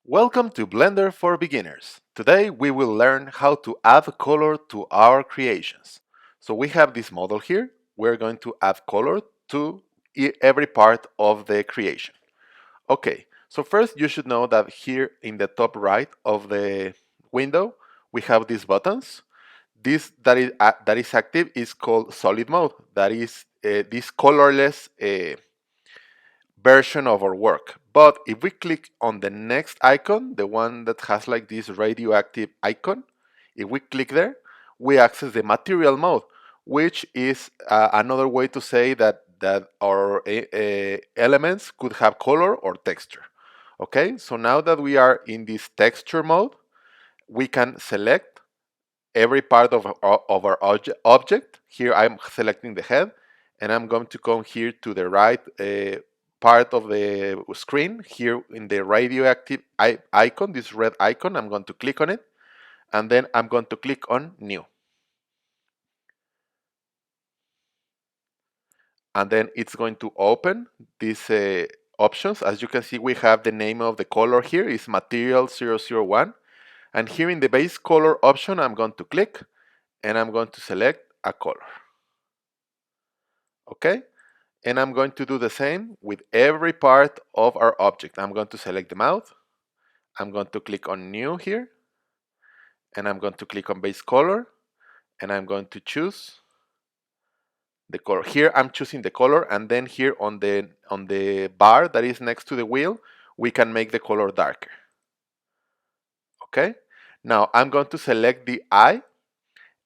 Welcome to Blender for Beginners. Today we will learn how to add color to our creations. So we have this model here. We're going to add color to every part of the creation. Okay, so first you should know that here in the top right of the window we have these buttons. This that is active is called solid mode. That is this colorless version of our work. But if we click on the next icon, the one that has like this radioactive icon, if we click there, we access the material mode, which is another way to say that our elements could have color or texture. Okay, so now that we are in this texture mode, we can select every part of our object. Here I'm selecting the head, and I'm going to come here to the right part of the screen. Here in the radioactive icon, this red icon, I'm going to click on it, and then I'm going to click on New. And then it's going to open these options. As you can see, we have the name of the color here is Material 001. And here in the base color option, I'm going to click, and I'm going to select a color. Okay, and I'm going to do the same with every part of our object. I'm going to select the mouth, I'm going to click on new here, and I'm going to click on base color, and I'm going to choose the color. Here I'm choosing the color, and then here on the bar that is next to the wheel, we can make the color darker. Okay, now I'm going to select the eye.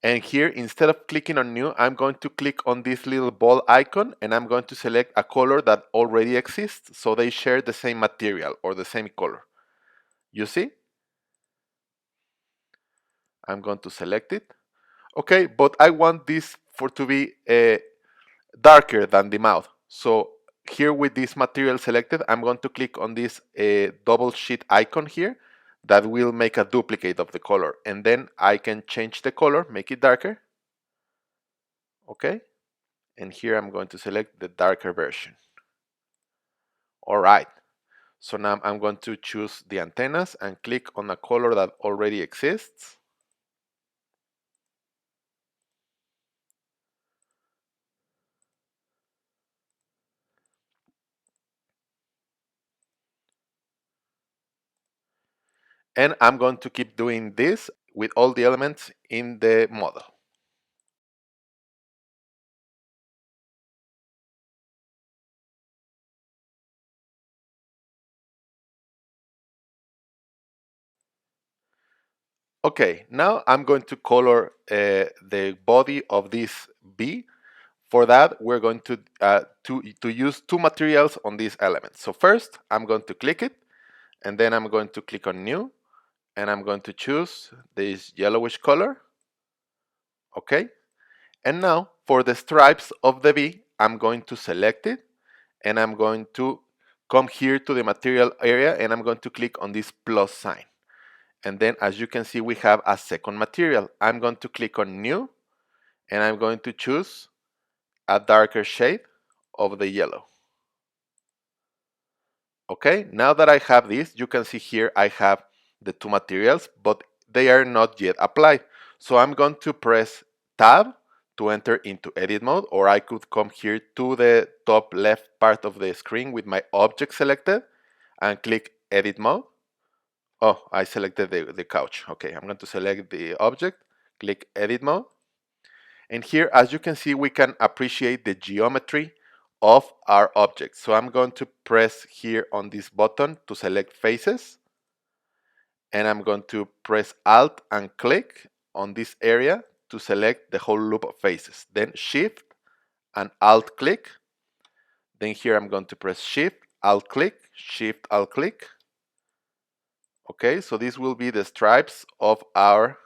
And here, instead of clicking on new, I'm going to click on this little ball icon, and I'm going to select a color that already exists, so they share the same material or the same color. You see? I'm going to select it. Okay, but I want this to be darker than the mouth. So here with this material selected, I'm going to click on this double sheet icon here that will make a duplicate of the color. And then I can change the color, make it darker. Okay. And here I'm going to select the darker version. All right, so now I'm going to choose the antennas and click on a color that already exists. And I'm going to keep doing this with all the elements in the model. Okay, now I'm going to color the body of this bee. For that, we're going to use two materials on these elements. So first, I'm going to click it, and then I'm going to click on New, and I'm going to choose this yellowish color. Okay, and now for the stripes of the bee, I'm going to select it, and I'm going to come here to the material area, and I'm going to click on this plus sign. And then as you can see, we have a second material. I'm going to click on new, and I'm going to choose a darker shade of the yellow. Okay, now that I have this, you can see here I have the two materials, but they are not yet applied. So I'm going to press tab to enter into edit mode, or I could come here to the top left part of the screen with my object selected and click edit mode. Oh, I selected the couch. Okay, I'm going to select the object, click edit mode. And here, as you can see, we can appreciate the geometry of our object. So I'm going to press here on this button to select faces. And I'm going to press Alt and click on this area to select the whole loop of faces. Then Shift and Alt click. Then here I'm going to press Shift, Alt click, Shift, Alt click. Okay, so this will be the stripes of our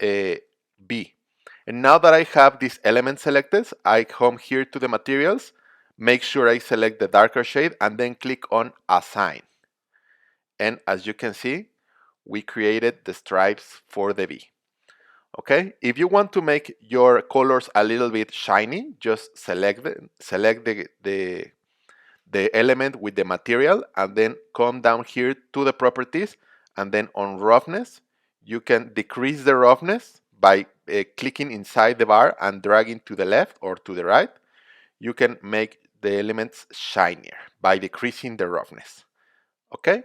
bee. And now that I have this element selected, I come here to the materials, make sure I select the darker shade, and then click on Assign. And as you can see, we created the stripes for the bee. Okay, if you want to make your colors a little bit shiny, just select the the element with the material, and then come down here to the properties, and then on roughness, you can decrease the roughness by clicking inside the bar and dragging to the left or to the right. You can make the elements shinier by decreasing the roughness. Okay?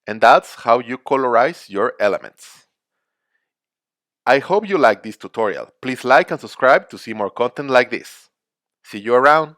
And that's how you colorize your elements. I hope you like this tutorial. Please like and subscribe to see more content like this. See you around!